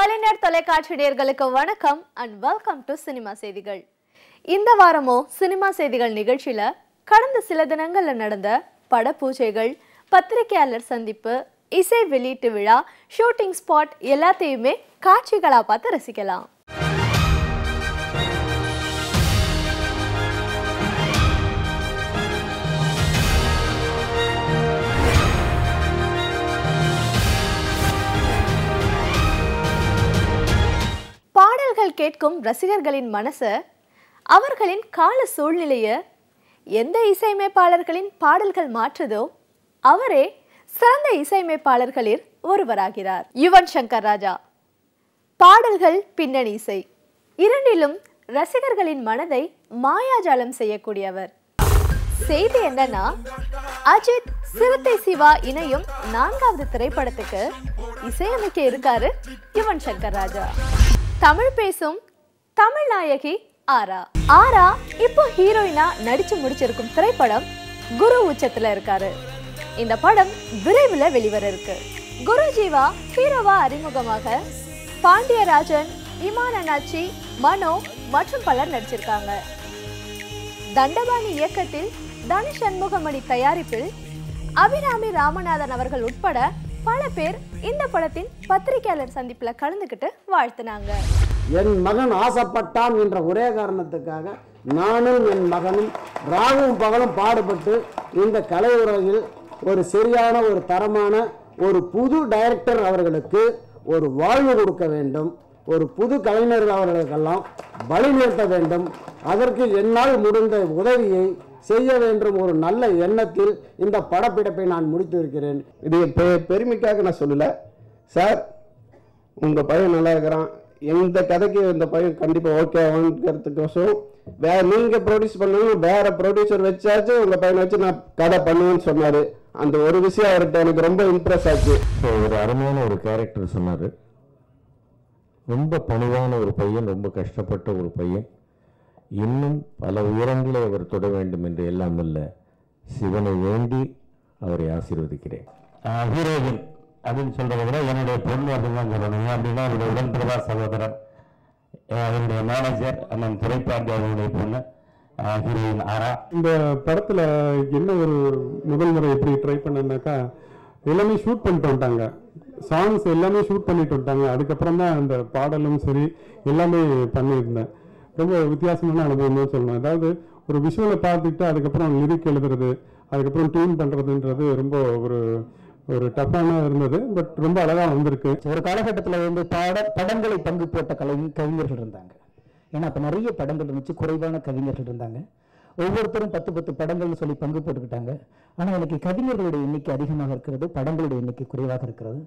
கலைஞர் தொலைக்காட்சி நேயர்களுக்கு வணக்கம் and welcome to சினிமா செய்திகள். இந்த வாரமோ சினிமா செய்திகள் நிகழ்ச்சியில கடந்த சில தினங்கள்ல நடந்த பட பூஜைகள், பத்திரிகையாளர் சந்திப்பு, இசை வெளியீட்டு விழா, ஷூட்டிங் ஸ்பாட் எல்லாத்தையுமே காட்சிகளா பார்த்து ரசிக்கலாம். பாடல்கள் கேட்கும் ரசிகர்களின் மனசை, அவர்களின் கால சூழ்நிலையை எந்த இசையமைப்பாளர்களின் பாடல்கள் மாற்றுதோ அவரே சிறந்த இசையமைப்பாளர்களில் ஒருவராகிறார். யுவன் சங்கர் ராஜா. பாடல்கள், பின்னணி இசை இரண்டிலும் ரசிகர்களின் மனதை மாயாஜாலம் செய்யக்கூடியவர். செய்தி என்னன்னா, அஜித் சிறுத்தை சிவா இணையும் 4வது திரைப்படத்துக்கு இசையமைக்க இருக்காரு யுவன் சங்கர் ராஜா. தமிழ் பேசும் தமிழ் நாயகி ஆரா இப்போ ஹீரோயினா நடிச்சு முடிச்சிருக்கும் திரைப்படம் குரு உச்சத்துல இருக்காரு. இந்த படம் விரைவில் வெளிவர இருக்கு. குரு ஜீவா ஹீரோவா அறிமுகமாக பாண்டியராஜன், இமான் அண்ணாச்சி, மனோ மற்றும் பலர் நடிச்சிருக்காங்க. தண்டபாணி இயக்கத்தில் தனுஷ் சண்முகமணி தயாரிப்பில் அபிராமி ராமநாதன் அவர்கள் உட்பட பல பேர் இந்த படத்தின் பத்திரிகையாளர் சந்திப்புல கலந்துக்கிட்டு வாழ்த்துனாங்க. என் மகன் ஆசைப்பட்டான் என்ற ஒரே காரணத்துக்காக நானும் என் மகனும் ராவும் பகலும் பாடுபட்டு இந்த கலையுலகில் ஒரு சரியான, ஒரு தரமான, ஒரு புது டைரக்டர் அவர்களுக்கு ஒரு வாழ்வு கொடுக்க வேண்டும். ஒரு புது கலைஞர்கள் அவர்களுக்கெல்லாம் வழி நிறுத்த வேண்டும். அதற்கு என்னால் முடிந்த உதவியை செய்ய வேண்டும் ஒரு நல்ல எண்ணத்தில் இந்த படப்பிடிப்பை நான் முடித்து இருக்கிறேன். இது பெருமைக்காக நான் சொல்லலை சார். உங்கள் பையன் நல்லா இருக்கிறான், எந்த கதைக்கு இந்த பையன் கண்டிப்பாக ஓகே ஆகுங்கிறதுக்கோசம் நீங்கள் ப்ரொடியூஸ் பண்ணணும், வேறு ப்ரொடியூசர் வச்சாச்சும் உங்கள் பையனை வச்சு நான் கதை பண்ணுவேன்னு சொன்னார். அந்த ஒரு விஷயம் அவர்கிட்ட எனக்கு ரொம்ப இம்ப்ரெஸ் ஆச்சு. ஸோ ஒரு அருமையான ஒரு கேரக்டர் சொன்னார். ரொம்ப பணிவான ஒரு பையன், ரொம்ப கஷ்டப்பட்ட ஒரு பையன். இன்னும் பல உயரங்களை அவர் தொட வேண்டும் என்று எல்லாம் அல்ல சிவனை வேண்டி அவரை ஆசீர்வதிக்கிறேன். ஹீரோயின் அப்படின்னு சொல்கிறத விட என்னுடைய பொண்ணு அப்படின்னு தான் சொல்லணும். அப்படின்னா என்னுடைய உடன்பிரதா சகோதரன், என்னுடைய மேனேஜர் அண்ணன் துரைப்பாண்டி அவருடைய பொண்ணு ஹீரோயின் ஆரா. இந்த படத்தில் என்ன ஒரு முதல் முறை எப்படி ட்ரை பண்ணேன்னாக்கா, எல்லாமே ஷூட் பண்ணிட்டு வந்துட்டாங்க, சாங்ஸ் எல்லாமே ஷூட் பண்ணிட்டு வந்துட்டாங்க. அதுக்கப்புறம் தான் அந்த பாடலும் சரி எல்லாமே பண்ணியிருந்தேன். ரொம்ப வித்தியாசமான அனுபவம்னு சொல்லணும். அதாவது ஒரு விஷுவலை பார்த்துக்கிட்டு அதுக்கப்புறம் லிரிக் எழுதுறது, அதுக்கப்புறம் டியூன் பண்ணுறதுன்றது ரொம்ப ஒரு டஃப்பான இருந்தது. பட் ரொம்ப அழகாக வந்திருக்கு. ஒரு காலகட்டத்தில் வந்து படங்களை பங்கு போட்ட கவிஞர்கள் இருந்தாங்க. ஏன்னா அப்போ நிறைய படங்கள் இருந்துச்சு, குறைவான கவிஞர்கள் இருந்தாங்க. ஒவ்வொருத்தரும் 10 படங்கள்னு சொல்லி பங்கு போட்டுக்கிட்டாங்க. ஆனால் எனக்கு கவிஞர்களுடைய எண்ணிக்கை அதிகமாக இருக்கிறது, படங்களுடைய எண்ணிக்கை குறைவாக இருக்கிறது.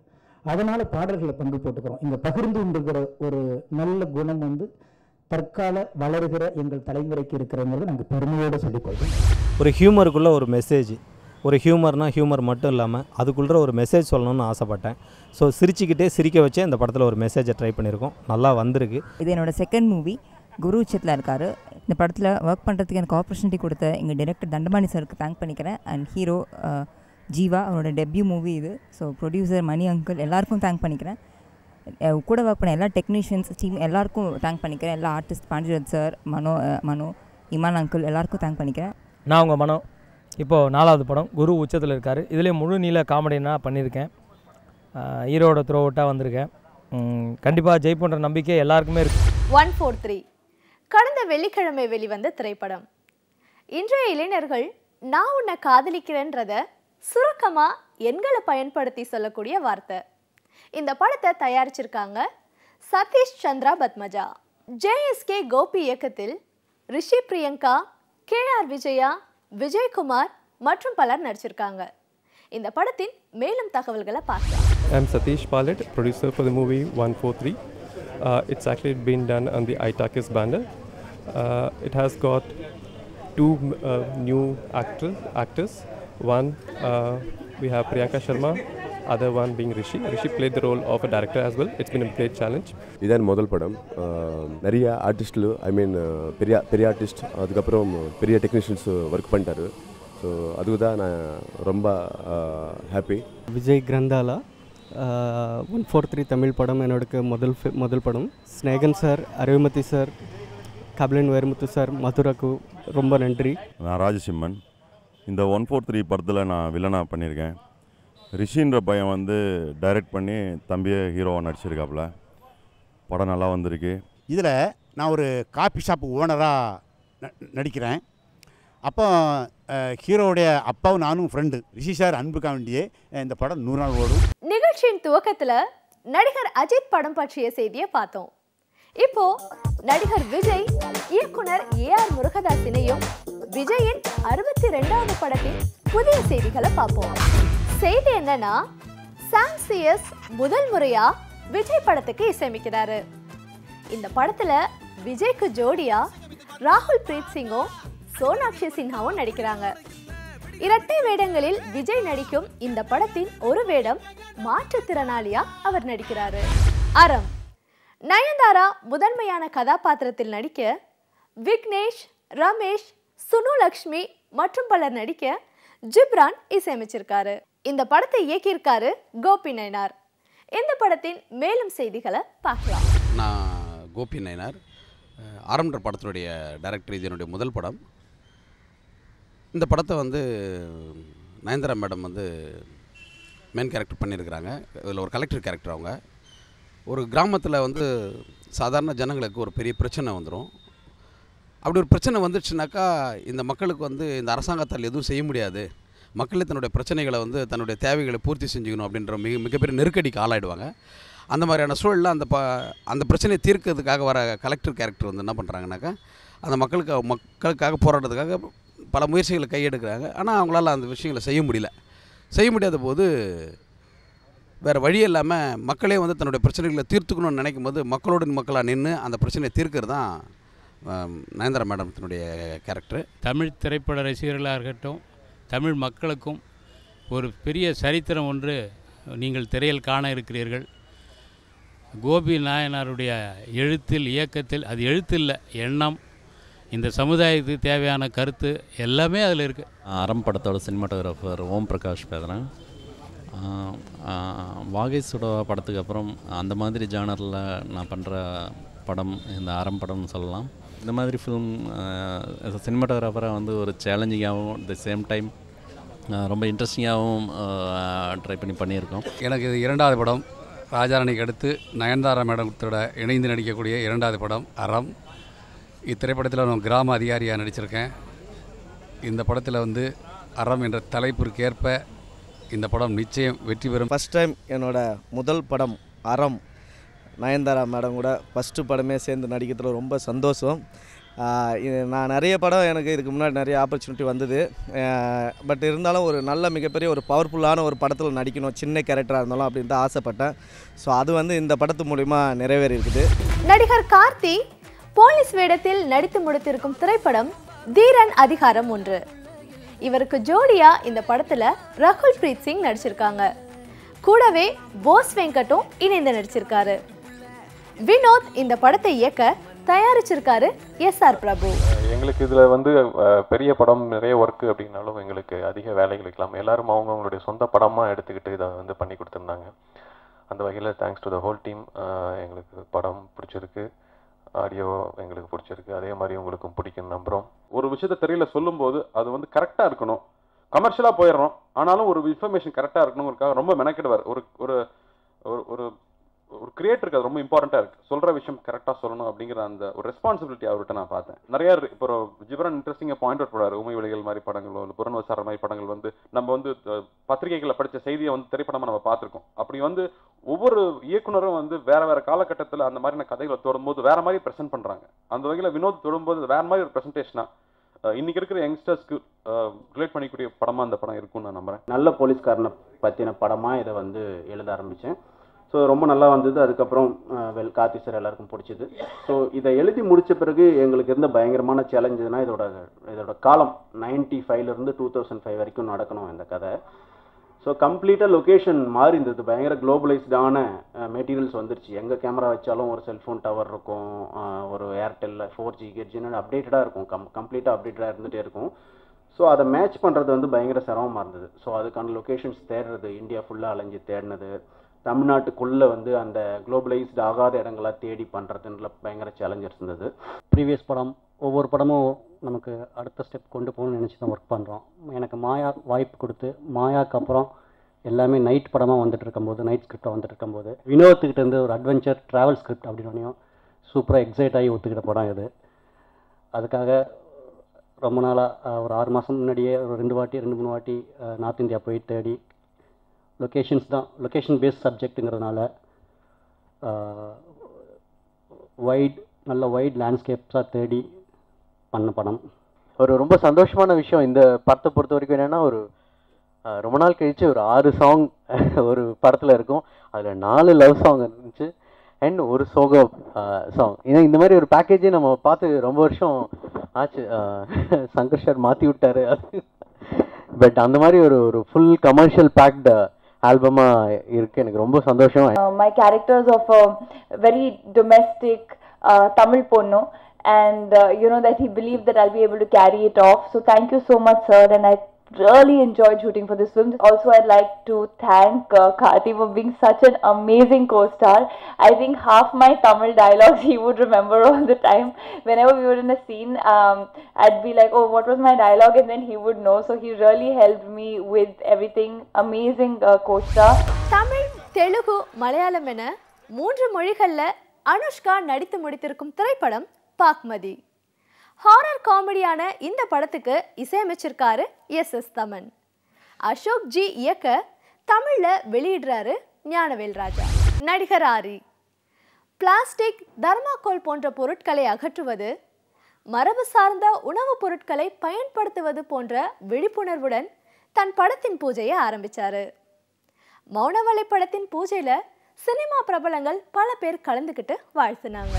அதனால் பாடல்களை பங்கு போட்டுக்கிறோம். இங்கே பகிர்ந்து கொண்டிருக்கிற ஒரு நல்ல குணம் வந்து தற்கால வளருகிற எங்கள் தலைமுறைக்கு இருக்கிறவங்க நாங்கள் பெருமையோடு சொல்லிக்கொள்கிறோம். ஒரு ஹியூமருக்குள்ளே ஒரு மெசேஜ், ஒரு ஹியூமர்னால் ஹியூமர் மட்டும் இல்லாமல் அதுக்குள்ளே ஒரு மெசேஜ் சொல்லணும்னு ஆசைப்பட்டேன். ஸோ சிரிச்சுக்கிட்டே சிரிக்க வச்சே இந்த படத்தில் ஒரு மெசேஜை ட்ரை பண்ணியிருக்கோம். நல்லா வந்திருக்கு. இது என்னோடய செகண்ட் மூவி. குரு உச்சத்தில் இருக்கார். இந்த படத்தில் ஒர்க் பண்ணுறதுக்கு எனக்கு ஆப்பர்ச்சுனிட்டி கொடுத்த எங்கள் டைரக்டர் தண்டபாணி சாருக்கு தேங்க் பண்ணிக்கிறேன். அண்ட் ஹீரோ ஜீவா, அவரோட டெபியூ மூவி இது. ஸோ ப்ரொடியூசர் மணி அங்கிள் எல்லாருக்கும் தேங்க் பண்ணிக்கிறேன். கூட ஒர்க் பண்ண எல்லா டெக்னீஷியன்ஸ் டீம் எல்லாருக்கும் தேங்க் பண்ணிக்கிறேன். எல்லா ஆர்டிஸ்ட், பாண்டியராஜ் சார், மனோ, இமான் அங்கிள் எல்லாருக்கும் தேங்க் பண்ணிக்கிறேன். நான் உங்கள் மனோ. இப்போது 4வது படம் குரு உச்சத்தில் இருக்கார். இதுலேயே முழு நீள காமெடினா பண்ணியிருக்கேன். ஹீரோட த்ரோ அவுட்டாக வந்திருக்கேன். கண்டிப்பாக ஜெயிப்புன்ற நம்பிக்கை எல்லாருக்குமே இருக்குது. 143 கடந்த வெள்ளிக்கிழமை வெளிவந்த திரைப்படம். இன்றைய இளைஞர்கள் நான் உன்னை காதலிக்கிறேன்றத சுருக்கமாக எண்களை பயன்படுத்தி சொல்லக்கூடிய வார்த்தை. இந்த படத்தை தயாரிச்சிருக்காங்க சதீஷ் சந்திரா பத்மஜா. JSK கோபி இயக்கத்தில் ரிஷி பிரியங்கா, KR விஜயா, விஜயகுமார் மற்றும் பலர் நடிச்சிருக்காங்க. இந்த படத்தின் மேலும் தகவல்களை பார்க்கலாம். I'm Satish Palit, producer for the movie 143. It's actually been done on the Itakis banner. It has got 2 new actors. One, we have Priyanka Sharma, other one being Rishi. Rishi played the role of a director as well. It's been a played challenge. இதான் முதல் படம். நிறைய ஆர்டிஸ்டில் பெரிய artist, அதுக்கப்புறம் பெரிய technicians work பண்ணிட்டாரு. So அதுக்கு தான் நான் ரொம்ப ஹாப்பி. விஜய் கிரந்தாலா, 143 தமிழ் படம் என்னோட முதல் படம். Snehan sir, Aruvimathi sir, Kabilan Vairamuthu sir, மதுராக்கு ரொம்ப நன்றி. நான் ராஜசிம்மன். இந்த 143 படத்தில் நான் வில்லனாக பண்ணியிருக்கேன். ரிஷின்ற பையன் வந்து டைரக்ட் பண்ணி தம்பியை ஹீரோவாக நடிச்சிருக்காப்புல. படம் நல்லா வந்திருக்கு. இதில் நான் ஒரு காஃபி ஷாப் ஓனராக நடிக்கிறேன். அப்போ ஹீரோவுடைய அப்பாவும் நானும் ஃப்ரெண்டு. ரிஷி சார் அன்புக்காக வேண்டியே இந்த படம் 100 நாள் ஓடும். நிகழ்ச்சியின் துவக்கத்தில் நடிகர் அஜித் படம் பற்றிய செய்தியை பார்த்தோம். இப்போ நடிகர் விஜய் இயக்குனர் ஏஆர் முருகதாஸ் இணையும் விஜயின் 62வது படத்தின் புதிய செய்திகளை பார்ப்போம். செய்தி என்னன்னா, சாம் சிஎஸ் முதல் முறையா விஜய் படத்துக்கு இசையமைக்கிறாரு. இந்த படத்துல விஜய்க்கு ஜோடியா ராகுல் பிரீத் சிங்கும் சோனாக்ஷி சின்ஹாவும் நடிக்கிறாங்க. இரட்டை வேடங்களில் விஜய் நடிக்கும் இந்த படத்தின் ஒரு வேடம் மாற்றுத்திறனாளியா அவர் நடிக்கிறாரு. அறம் நயன்தாரா முதன்மையான கதாபாத்திரத்தில் நடிக்க விக்னேஷ், ரமேஷ், சுனு லக்ஷ்மி மற்றும் பலர் நடிக்க ஜிப்ரான் இசையமைச்சிருக்காரு. இந்த படத்தை இயக்கியிருக்காரு கோபி நயனார். இந்த படத்தின் மேலும் செய்திகளை பார்க்கலாம். நான் கோபி நயனார். ஆரம்பன்ற படத்தினுடைய டைரக்டர். இது என்னுடைய முதல் படம். இந்த படத்தை வந்து நயன்தாரா மேடம் வந்து மெயின் கேரக்டர் பண்ணியிருக்கிறாங்க. இதில் ஒரு கலெக்டர் கேரக்டர். அவங்க ஒரு கிராமத்தில் வந்து சாதாரண ஜனங்களுக்கு ஒரு பெரிய பிரச்சனை வந்துடும். அப்படி ஒரு பிரச்சனை வந்துடுச்சுனாக்கா இந்த மக்களுக்கு வந்து இந்த அரசாங்கத்தால் எதுவும் செய்ய முடியாது. மக்களே தன்னுடைய பிரச்சனைகளை வந்து தன்னுடைய தேவைகளை பூர்த்தி செஞ்சுக்கணும் அப்படின்ற மிகப்பெரிய நெருக்கடிக்கு ஆளாயிடுவாங்க. அந்த மாதிரியான சூழலில் அந்த பிரச்சனையை தீர்க்கிறதுக்காக வர கலெக்டர் கேரக்டர் வந்து என்ன பண்ணுறாங்கனாக்கா, அந்த மக்களுக்காக போராடுறதுக்காக பல முயற்சிகளை கையெடுக்கிறாங்க. ஆனால் அவங்களால அந்த விஷயங்களை செய்ய முடியாத போது வேறு வழி இல்லாமல் மக்களே வந்து தன்னுடைய பிரச்சனைகளை தீர்த்துக்கணும்னு நினைக்கும் போது மக்களோட மக்களாக நின்று அந்த பிரச்சனையை தீர்க்கிறது தான் நயன்தாரா மேடத்தினுடைய கேரக்டர். தமிழ் திரைப்பட ரசிகர்களாக இருக்கட்டும், தமிழ் மக்களுக்கும் ஒரு பெரிய சரித்திரம் ஒன்று நீங்கள் திரையில் காண இருக்கிறீர்கள். கோபி நாயனாருடைய எழுத்தில், இயக்கத்தில், அது எழுத்தில் எண்ணம், இந்த சமுதாயத்துக்கு தேவையான கருத்து எல்லாமே அதில் இருக்குது. அறம் படத்தோட சினிமாட்டோகிராஃபர் ஓம் பிரகாஷ் பேசுகிறேன். வாகை சுடவா படத்துக்கு அப்புறம் அந்த மாதிரி ஜானரில் நான் பண்ணுற படம் இந்த அறம் படம்னு சொல்லலாம். இந்த மாதிரி ஃபிலிம் சினிமாட்டோகிராஃபராக வந்து ஒரு சேலஞ்சிங்காகவும் அட் த சேம் டைம் ரொம்ப இன்ட்ரெஸ்டிங்காகவும் ட்ரை பண்ணியிருக்கோம். எனக்கு இது 2வது படம். ராஜாராணிக்கு அடுத்து நயன்தாரா மேடத்தோட இணைந்து நடிக்கக்கூடிய 2வது படம் அறம். இத்திரைப்படத்தில் நான் கிராம அதிகாரியாக நடிச்சிருக்கேன். இந்த படத்தில் வந்து அறம் என்ற தலைப்பிற்கு ஏற்ப இந்த படம் நிச்சயம் வெற்றி பெறும். ஃபஸ்ட் டைம் என்னோடய முதல் படம் அறம். நயன்தாரா மேடம் கூட ஃபஸ்ட்டு படமே சேர்ந்து நடிக்கிறதுல ரொம்ப சந்தோஷம். நான் நிறைய படம் எனக்கு இதுக்கு முன்னாடி நிறைய ஆப்பர்ச்சுனிட்டி வந்தது. பட் இருந்தாலும் ஒரு நல்ல மிகப்பெரிய ஒரு பவர்ஃபுல்லான ஒரு படத்தில் நடிக்கணும், சின்ன கேரக்டராக இருந்தாலும் அப்படின்னு தான் ஆசைப்பட்டேன். ஸோ அது வந்து இந்த படத்து மூலிமா நிறைவேறி இருக்குது. நடிகர் கார்த்தி போலீஸ் வேடத்தில் நடித்து முடித்திருக்கும் திரைப்படம் தீரன் அதிகாரம் 1. இவருக்கு ஜோடியா இந்த படத்துல ராகுல் பிரீத் சிங் நடிச்சிருக்காங்க. கூடவே போஸ் வெங்கட்டும் இணைந்து நடிச்சிருக்காரு. வினோத் இந்த படத்தை இயக்க தயாரிச்சிருக்காரு எஸ்ஆர் பிரபு. எங்களுக்கு இதில் வந்து பெரிய படம் நிறைய ஒர்க்கு அப்படின்னாலும் எங்களுக்கு அதிக வேலைகள் இருக்கலாம். எல்லாரும் அவங்களுடைய சொந்த படமாக எடுத்துக்கிட்டு இதை வந்து பண்ணி கொடுத்துருந்தாங்க. அந்த வகையில் thanks to the whole team. எங்களுக்கு படம் பிடிச்சிருக்கு, ஆடியோ எங்களுக்கு பிடிச்சிருக்கு, அதே மாதிரி உங்களுக்கும் பிடிக்கும்னு நம்புகிறோம். ஒரு விஷயத்தை தெரியல சொல்லும்போது அது வந்து கரெக்டாக இருக்கணும். கமர்ஷியலாக போயிடுறோம், ஆனாலும் ஒரு இன்ஃபர்மேஷன் கரெக்டாக இருக்கணுங்கிறதுக்காக ரொம்ப மெனக்கிடுவார். ஒரு ஒரு ஒரு ஒரு கிரியேட்டருக்கு அது ரொம்ப இம்பார்ட்டண்ட்டாக இருக்குது. சொல்கிற விஷயம் கரெக்டாக சொல்லணும் அப்படிங்கிற அந்த ஒரு ரெஸ்பான்சிபிலிட்டி அவர்கிட்ட நான் பார்த்தேன். நிறையா இப்போ ஜிப்ரான் இன்ட்ரெஸ்டிங்காக பாயிண்ட் அவுட் பண்ணுவார். உமை விலைகள் மாதிரி படங்களோ இல்லை புறநோசார மாதிரி படங்கள் வந்து நம்ம வந்து பத்திரிகைகளில் படித்த செய்தியை வந்து திரைப்படமாக நம்ம பார்த்துருக்கோம். அப்படி வந்து ஒவ்வொரு இயக்குனரும் வந்து வேறு வேறு காலகட்டத்தில் அந்த மாதிரியான கதைகளை தொடும்போது வேறு மாதிரி ப்ரெசென்ட் பண்ணுறாங்க. அந்த வகையில் வினோத் தொடும்போது வேறு மாதிரி ஒரு ப்ரெசன்டேஷனாக இன்றைக்கி இருக்கிற யங்ஸ்டர்ஸ்க்கு ரிலேட் பண்ணிக்கூடிய படமாக அந்த படம் இருக்கும்னு நான் நம்புகிறேன். நல்ல போலீஸ்காரனை பற்றின படமாக இதை வந்து எழுத ஆரம்பித்தேன். ஸோ ரொம்ப நல்லா வந்தது. அதுக்கப்புறம் கார்த்தி சார் எல்லாருக்கும் பிடிச்சிது. ஸோ இதை எழுதி முடித்த பிறகு எங்களுக்கு இருந்த பயங்கரமான சேலஞ்சுனா இதோட காலம் 95லேருந்து 2005 வரைக்கும் நடக்கணும் இந்த கதை. ஸோ கம்ப்ளீட்டாக லொக்கேஷன் மாறி இருந்தது. பயங்கர குளோபலைஸ்டான மெட்டீரியல்ஸ் வந்துருச்சு. எங்கே கேமரா வச்சாலும் ஒரு செல்ஃபோன் டவர் இருக்கும், ஒரு ஏர்டெல்லில் 4G கெட்ஜின்னு அப்டேட்டடாக இருக்கும், கம்ப்ளீட்டாக அப்டேட்டடாக இருந்துகிட்டே இருக்கும். ஸோ அதை மேட்ச் பண்ணுறது வந்து பயங்கர சிரமமாக இருந்தது. ஸோ அதுக்கான லொக்கேஷன்ஸ் தேடுறது, இந்தியா ஃபுல்லாக அலைஞ்சு தேடினது, தமிழ்நாட்டுக்குள்ளே வந்து அந்த குளோபலைஸ்டு ஆகாத இடங்களா தேடி பண்ணுறதுல பயங்கர சேலஞ்சஸ் இருந்தது. ப்ரீவியஸ் படம் ஒவ்வொரு படமும் நமக்கு அடுத்த ஸ்டெப் கொண்டு போகணும்னு நினச்சி தான் ஒர்க் பண்ணுறோம். எனக்கு மாயா வாய்ப்பு கொடுத்து மாயாவுக்கு அப்புறம் எல்லாமே நைட் படமாக வந்துட்டு இருக்கும்போது, நைட் ஸ்கிரிப்டாக வந்துட்டு இருக்கும்போது, வினோத்துக்கிட்ட இருந்து ஒரு அட்வென்ச்சர் ட்ராவல் ஸ்கிரிப்ட் அப்படின்னு சூப்பராக எக்ஸைட் ஆகி ஒத்துக்கிட்ட படம் இது. அதுக்காக ரொம்ப நாளாக ஒரு 6 மாதம் முன்னாடியே ஒரு 2-3 வாட்டி நார்த் இந்தியா போய் தேடி லொக்கேஷன்ஸ் தான் லொக்கேஷன் பேஸ்ட் சப்ஜெக்ட்டுங்கிறதுனால நல்ல வைட் லேண்ட்ஸ்கேப்ஸாக தேடி பண்ண படம். ஒரு ரொம்ப சந்தோஷமான விஷயம் இந்த படத்தை பொறுத்த வரைக்கும் என்னென்னா, ஒரு ரொம்ப நாள் கழித்து ஒரு 6 சாங் ஒரு படத்தில் இருக்கும். அதில் 4 லவ் சாங் இருந்துச்சு அண்ட் ஒரு சோக சாங். ஏன்னா இந்த மாதிரி ஒரு பேக்கேஜே நம்ம பார்த்து ரொம்ப வருஷம் ஆச்சு. சங்கர் சார் மாற்றி விட்டார். பட் அந்த மாதிரி ஒரு ஃபுல் கமர்ஷியல் பேக்டு ஆல்பமாக இருக்குது. எனக்கு ரொம்ப சந்தோஷம். My characters of a very domestic Tamil ponnu, and that he believed that I'll be able to carry it off. So thank you so much, sir, and I really enjoyed shooting for this film. Also, I'd like to thank Karthi for being such an amazing co-star. I think half my Tamil dialogues he would remember all the time. Whenever we were in a scene, I'd be like, oh, what was my dialogue? And then he would know. So he really helped me with everything. Amazing co-star. Tamil, Telugu, Malayalam என 3 மொழிகள்ல அனுஷ்கா நடித்து முடித்திருக்கும் திரைப்படம் Bagmati. Horror காமெடியான இந்த படத்துக்கு இசையமைச்சிருக்காரு S Thaman. Ashok G இயக்க தமிழ்ல வெளியிடுறாரு ஞானவேல் ராஜா. நடிகர் ஆரி plastic, thermocol போன்ற பொருட்களை அகற்றுவது, மரபு சார்ந்த உணவுப் பொருட்களை பயன்படுத்துவது போன்ற விழிப்புணர்வுடன் தன் படத்தின் பூஜையை ஆரம்பிச்சாரு. மௌனவலை படத்தின் பூஜையில சினிமா பிரபலங்கள் பல பேர் கலந்துக்கிட்டு வாழ்த்துனாங்க.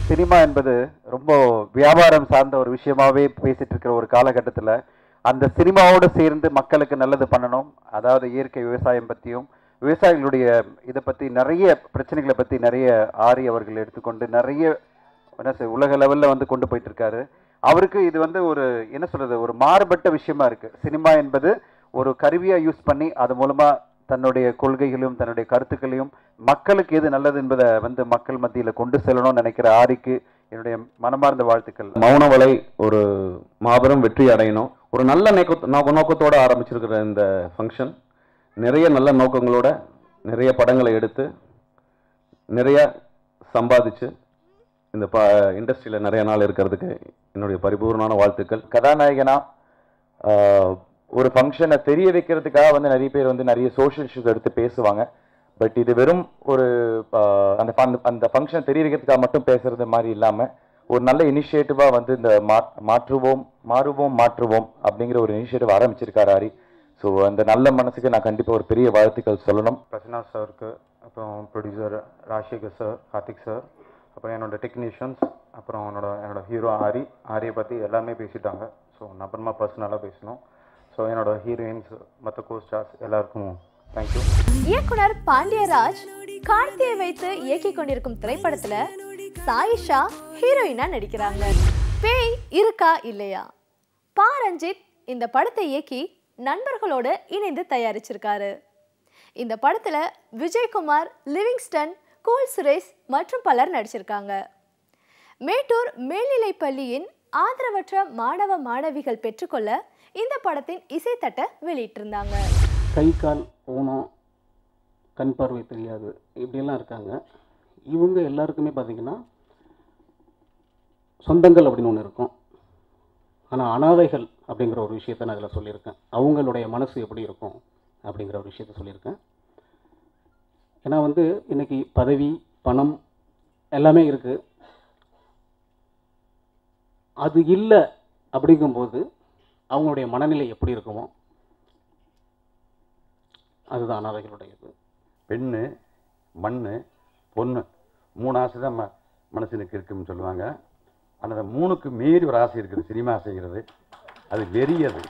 சினிமா என்பது ரொம்ப வியாபாரம் சார்ந்த ஒரு விஷயமாவே பேசிட்டு இருக்கிற ஒரு காலகட்டத்தில் அந்த சினிமாவோடு சேர்ந்து மக்களுக்கு நல்லது பண்ணணும். அதாவது இயற்கை விவசாயம் பற்றியும் விவசாயிகளுடைய இதை பற்றி நிறைய பிரச்சனைகளை பற்றி நிறைய ஆரி அவர்கள் எடுத்துக்கொண்டு நிறைய உலக லெவலில் வந்து கொண்டு போயிட்டு இருக்காரு. அவருக்கு இது வந்து ஒரு என்ன சொல்றது, ஒரு மாறுபட்ட விஷயமா இருக்கு. சினிமா என்பது ஒரு கருவியாக யூஸ் பண்ணி அது மூலமாக தன்னுடைய கொள்கைகளையும் தன்னுடைய கருத்துக்களையும் மக்களுக்கு எது நல்லது என்பதை வந்து மக்கள் மத்தியில் கொண்டு செல்லணும்னு நினைக்கிற ஆரிக்கு என்னுடைய மனமார்ந்த வாழ்த்துக்கள். மௌனவலை ஒரு மாபெரும் வெற்றி அடையணும். ஒரு நல்ல நோக்கத்தோடு ஆரம்பிச்சிருக்கிற இந்த ஃபங்க்ஷன் நிறைய நல்ல நோக்கங்களோட நிறைய படங்களை எடுத்து நிறைய சம்பாதிச்சு இந்த இண்டஸ்ட்ரியில் நிறைய நாள் இருக்கிறதுக்கு என்னுடைய பரிபூர்ணமான வாழ்த்துக்கள். கதாநாயகனா ஒரு ஃபங்க்ஷனை தெரிய வைக்கிறதுக்காக வந்து நிறைய பேர் வந்து நிறைய சோஷியல் இஷ்யூஸ் எடுத்து பேசுவாங்க. பட் இது வெறும் ஒரு அந்த ஃபங்க்ஷனை தெரிய வைக்கிறதுக்காக மட்டும் பேசுறது மாதிரி இல்லாமல் ஒரு நல்ல இனிஷியேட்டிவாக வந்து இந்த மாற்றுவோம் அப்படிங்கிற ஒரு இனிஷியேட்டிவ் ஆரம்பிச்சிருக்காரு ஆரி. ஸோ அந்த நல்ல மனசுக்கு நான் கண்டிப்பாக ஒரு பெரிய வாழ்த்துக்கள் சொல்லணும். பிரசன்னா சாருக்கு, அப்புறம் producer Rajasekhar sir, Karthik sir, அப்புறம் என்னோட டெக்னீஷியன்ஸ், அப்புறம் என்னோட ஹீரோ ஆரியை பற்றி எல்லாமே பேசிட்டாங்க. ஸோ நான் அப்புறமா பர்சனலாக பேசணும். ஸோ என்னோட ஹீரோயின்ஸ், மற்ற கோஸ்டார்ஸ் எல்லாருக்கும் தேங்க்யூ. இயக்குனர் பாண்டியராஜ் கார்த்தியை வைத்து இயக்கி கொண்டிருக்கும் திரைப்படத்துல சாயிஷா ஹீரோயினா நடிக்கிறாங்க. பேய் இருக்கா இல்லையா? பா ரஞ்சித் இந்த படத்தை இயக்கி நண்பர்களோடு இணைந்து தயாரிச்சிருக்காரு. இந்த படத்துல விஜயகுமார், லிவிங்ஸ்டன், கூல் சுரேஷ் மற்றும் பலர் நடிச்சிருக்காங்க. மேட்டூர் மேல்நிலைப் பள்ளியின் ஆதரவற்ற மாணவ மாணவிகள் பெற்றுக்கொள்ள இந்த படத்தின் இசைத்தட்டை வெளியிட்டிருந்தாங்க. கை கால் ஊனம், கண் பார்வை தெரியாது, இப்படியெல்லாம் இருக்காங்க. இவங்க எல்லாருக்குமே பார்த்திங்கன்னா சொந்தங்கள் அப்படின்னு ஒன்று இருக்கும். ஆனால் அனாதைகள் அப்படிங்கிற ஒரு விஷயத்த நான் இதில் சொல்லியிருக்கேன். அவங்களுடைய மனசு எப்படி இருக்கும் அப்படிங்கிற ஒரு விஷயத்த சொல்லியிருக்கேன். ஏன்னா வந்து இன்றைக்கி பதவி, பணம் எல்லாமே இருக்குது. அது இல்லை அப்படிங்கும்போது அவங்களுடைய மனநிலை எப்படி இருக்குமோ அதுதான் அனாதைகளுடையது. பெண்ணு, மண், பொண்ணு 3 ஆசை தான் மனசுக்கு இருக்குன்னு சொல்லுவாங்க. ஆனால் அந்த 3க்கு மீறி ஒரு ஆசை இருக்குது, சினிமா ஆசைங்கிறது. அது வெறியது.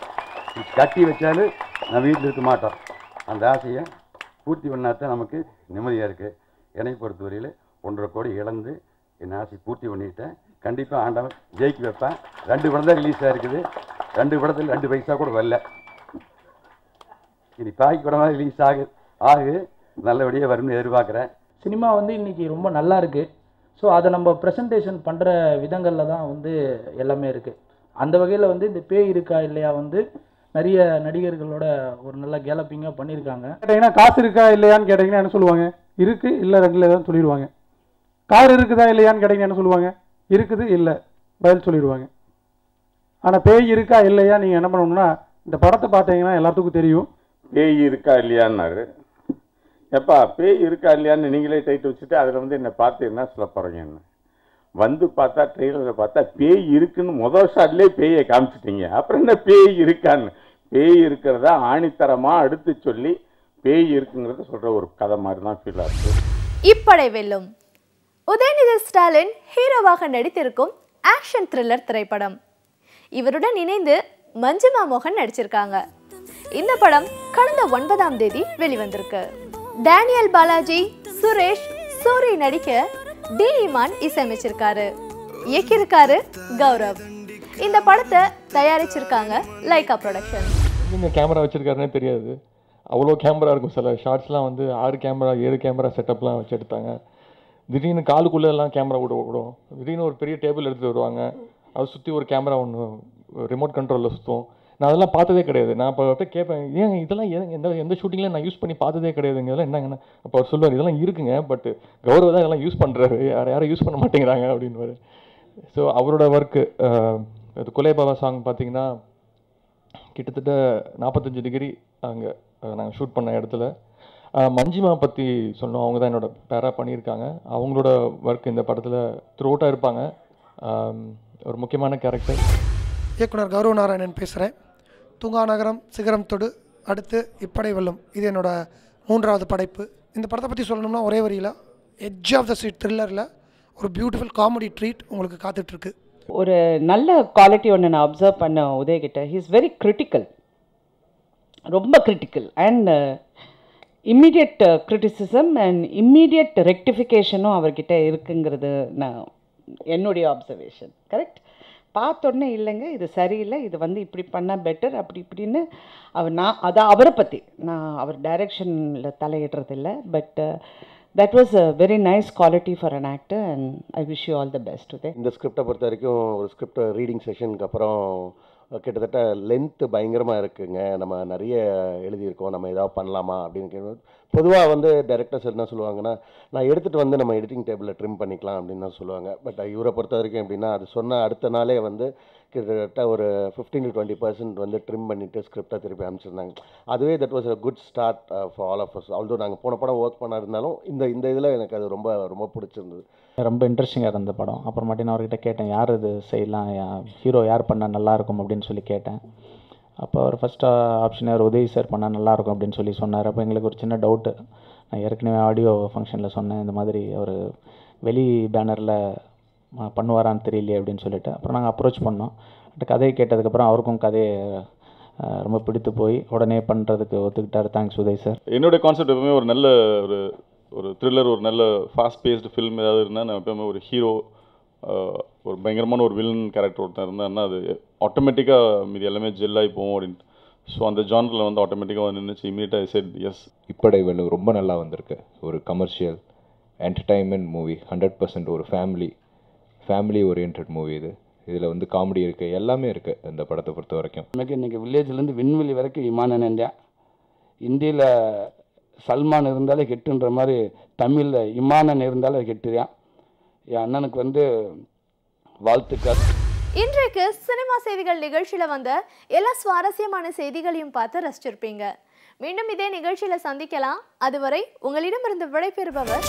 கட்டி வச்சாலும் நான் வீட்டில் இருக்க மாட்டோம். அந்த ஆசையை பூர்த்தி பண்ணாதான் நமக்கு நிம்மதியாக இருக்குது. என்னை பொறுத்தவரையில் 1.5 கோடி இழந்து என் ஆசை பூர்த்தி பண்ணிட்டேன். கண்டிப்பாக ஆண்டவன் ஜெயிக்க வைப்பேன். 2 படம் தான் ரிலீஸ் ஆகிருக்குது. 2 படத்தில் 2 பைசா கூட வரல. இனி பாக்கி படமாக ரிலீஸ் ஆகு நல்லபடியாக வரும்னு எதிர்பார்க்குறேன். சினிமா வந்து இன்றைக்கி ரொம்ப நல்லா இருக்குது. ஸோ அதை நம்ம ப்ரெசன்டேஷன் பண்ணுற விதங்களில் தான் வந்து எல்லாமே இருக்குது. அந்த வகையில் வந்து இந்த பேய் இருக்கா இல்லையா வந்து நிறைய நடிகர்களோட ஒரு நல்ல கேலப்பிங்காக பண்ணியிருக்காங்க. கேட்டிங்கன்னா காசு இருக்கா இல்லையான்னு கேட்டிங்கன்னா என்ன சொல்லுவாங்க? இருக்குது இல்லை ரெண்டில் தான் சொல்லிடுவாங்க. கார் இருக்குதா இல்லையான்னு கேட்டிங்கன்னா என்ன சொல்லுவாங்க? இருக்குது இல்லை பதில் சொல்லிடுவாங்க. ஆனால் பேய் இருக்கா இல்லையா நீங்கள் என்ன பண்ணணும்னா இந்த படத்தை பார்த்தீங்கன்னா எல்லாத்துக்கும் தெரியும். பேய் இருக்கா இல்லையான்னாரு. எப்பா பேய் இருக்கா இல்லையான்னு நீங்களே டைட்டு வச்சுட்டு அதில் வந்து என்னை பார்த்து என்ன சொல்ல போகிறீங்கன்னு வந்து பார்த்தா ட்ரெயிலரில் பார்த்தா பேய் இருக்குன்னு முதல் ஷாட்லேயே பேயை காமிச்சிட்டீங்க. அப்புறம் என்ன பேய் இருக்கான்னு? பேய் இருக்கிறதா ஆணித்தரமாக அடுத்து சொல்லி பேய் இருக்குங்கிறத சொல்கிற ஒரு கதை மாதிரி தான் ஃபீல் ஆகுது. இப்படை வெல்லும் உதயநிதி ஸ்டாலின் ஹீரோவாக நடித்திருக்கும் ஆக்ஷன் த்ரில்லர் திரைப்படம். இவருடன் இணைந்து மஞ்சிமா மோகன் நடிச்சிருக்காங்க. இந்த படம் கடந்த 9ஆம் தேதி வெளிவந்திருக்கு. டேனியல் பாலாஜி, சுரேஷ், சூரி நடிக்க டி இமான் இசையமைச்சிருக்காரு. இயக்கியிருக்காரு கௌரவ். இந்த படத்தை தயாரிச்சிருக்காங்க லைகா ப்ரொடக்ஷன். இந்த கேமரா வச்சிருக்காருன்னே தெரியாது. அவ்வளோ கேமரா இருக்கும். சில ஷார்ட்ஸ்லாம் வந்து 6 கேமரா 7 கேமரா செட்டப்லாம் வச்சு எடுத்தாங்க. திடீர்னு காலுக்குள்ளே எல்லாம் கேமரா விடும். திடீர்னு ஒரு பெரிய டேபிள் எடுத்துகிட்டு வருவாங்க. அதை சுற்றி ஒரு கேமரா ஒன்று ரிமோட் கண்ட்ரோலில் சுற்றும். நான் அதெல்லாம் பார்த்ததே கிடையாது. நான் இப்போ கேட்பேன், ஏன் இதெல்லாம் எந்த ஷூட்டிங்கில் நான் யூஸ் பண்ணி பார்த்ததே கிடையாதுங்க, இதெல்லாம் என்னங்கண்ணா? அப்போ அவர் சொல்லுவார், இதெல்லாம் இருக்குங்க, பட் கௌரவ தான் இதெல்லாம் யூஸ் பண்ணுறாரு, யாரும் யூஸ் பண்ண மாட்டேங்கிறாங்க அப்படின்வாரு. ஸோ அவரோட ஒர்க்கு இது குலேபாபா சாங் பார்த்தீங்கன்னா கிட்டத்தட்ட 45 டிகிரி அங்கே நாங்கள் ஷூட் பண்ண இடத்துல. மஞ்சிமா பற்றி சொன்னோம். அவங்க தான் என்னோட பேரா பண்ணியிருக்காங்க. அவங்களோட ஒர்க் இந்த படத்தில் த்ரூ அவுட்டாக இருப்பாங்க. ஒரு முக்கியமான கேரக்டர். இயக்குனர் கௌரவ நாராயணன் பேசுகிறேன். தூங்கா நகரம் சிகரம் தொடு, அடுத்து இப்படை வெல்லும். இது என்னோட 3வது படைப்பு. இந்த படத்தை பற்றி சொல்லணும்னா ஒரே வரியில் எட்ஜ் ஆஃப் த சீட் த்ரில்லரில் ஒரு பியூட்டிஃபுல் காமெடி ட்ரீட் உங்களுக்கு காத்துட்ருக்கு. ஒரு நல்ல குவாலிட்டி ஒன்று நான் அப்சர்வ் பண்ண உதயகிட்ட, ஹி இஸ் வெரி கிரிட்டிக்கல், ரொம்ப critical and immediate criticism and immediate ரெக்டிஃபிகேஷனும் அவர்கிட்ட இருக்குங்கிறது நான் என்னுடைய அப்சர்வேஷன். கரெக்ட். பார்த்தோன்னே இல்லைங்க இது சரியில்லை, இது வந்து இப்படி பண்ணால் பெட்டர் அப்படி இப்படின்னு நான் அதான் அவரை பற்றி நான் அவர் டைரெக்ஷனில் தலையிடுறதில்லை. But that was a very nice quality for an actor and I wish you all the best today. இந்த ஸ்கிரிப்டை பொறுத்த வரைக்கும் ஒரு ஸ்கிரிப்ட் ரீடிங் செஷனுக்கு அப்புறம் கிட்டத்தட்ட லென்த்து பயங்கரமாக இருக்குங்க. நம்ம நிறைய எழுதியிருக்கோம், நம்ம ஏதாவது பண்ணலாமா அப்படின்னு கேட்கும். பொதுவாக வந்து டைரக்டர்ஸ் என்ன சொல்லுவாங்கன்னா, நான் எடுத்துகிட்டு வந்து நம்ம எடிட்டிங் டேபிளில் ட்ரிம் பண்ணிக்கலாம் அப்படின்னு தான் சொல்லுவாங்க. பட் இவரை பொறுத்த வரைக்கும் எப்படின்னா, அது சொன்ன அடுத்த நாளே வந்து கிட்டத்தட்ட ஒரு 15 to 20% வந்து ட்ரிம் பண்ணிவிட்டு ஸ்கிரிப்டை திருப்பி அனுப்பிச்சிருந்தாங்க. அதுவே that was a good start for all of us. Although நாங்கள் போன படம் ஒர்க் பண்ண இருந்தாலும் இந்த இதில் எனக்கு அது ரொம்ப ரொம்ப பிடிச்சிருந்தது. ரொம்ப இன்ட்ரெஸ்டிங்காக இருந்த படம். அப்புறமாட்டி நான் அவர்கிட்ட கேட்டேன், யார் இது செய்யலாம், ஹீரோ யார் பண்ணால் நல்லாயிருக்கும் அப்படின்னு சொல்லி கேட்டேன். அப்போ அவர் ஃபஸ்ட்டு ஆப்ஷன் யார், உதய் சார் பண்ணால் நல்லாயிருக்கும் அப்படின்னு சொல்லி சொன்னார். அப்போ எங்களுக்கு ஒரு சின்ன டவுட்டு. நான் ஏற்கனவே ஆடியோ ஃபங்க்ஷனில் சொன்னேன், இந்த மாதிரி அவர் வெளி பேனரில் பண்ணுவாரான்னு தெரியலையே அப்படின்னு சொல்லிட்டு. அப்புறம் நாங்கள் அப்ரோச் பண்ணோம். கதையை கேட்டதுக்கப்புறம் அவருக்கும் கதையை ரொம்ப பிடித்து போய் உடனே பண்ணுறதுக்கு ஒத்துக்கிட்டார். Thanks Uday sir. என்னுடைய கான்செப்ட் எப்பவுமே ஒரு நல்ல ஒரு த்ரில்லர், ஒரு நல்ல ஃபாஸ்ட் பேஸ்டு ஃபில்ம் ஏதாவது இருந்தால் நான் எப்பவுமே ஒரு ஹீரோ, ஒரு பயங்கரமான ஒரு வில்லன் கேரக்டர் ஒருத்தர் இருந்தாருன்னா அது ஆட்டோமேட்டிக்காக மீது எல்லாமே ஜெல்லாகி போகும் அப்படின்ட்டு. ஸோ அந்த ஜானரில் வந்து ஆட்டோமேட்டிக்காக வந்து நினச்சி இமீடியட்டாக செட் எஸ். இப்படை வெல்லும் ரொம்ப நல்லா வந்திருக்கு. ஒரு கமர்ஷியல் என்டர்டைன்மெண்ட் மூவி, 100% ஒரு ஃபேமிலி ஓரியன்ட் மூவி இது. இதில் வந்து காமெடி இருக்குது, எல்லாமே இருக்குது இந்த படத்தை பொறுத்த வரைக்கும். எனக்கு இன்றைக்கி வில்லேஜ்லேருந்து விண்வெளி வரைக்கும் விமானம் நின்றேன். இந்தியில் சல்மான் இருந்தாலே கெட்டுன்ற மாதிரி தமிழில் இமானன் இருந்தாலே கெட்டுதான். என் அண்ணனுக்கு வந்து வாழ்த்துக்கள். இன்றைக்கு சினிமா செய்திகள் நிகழ்ச்சியில் வந்த எல்லா சுவாரஸ்யமான செய்திகளையும் பார்த்து ரசிச்சிருப்பீங்க. மீண்டும் இதே நிகழ்ச்சியில் சந்திக்கலாம். அதுவரை உங்களிடமிருந்து விடைபெறுபவர்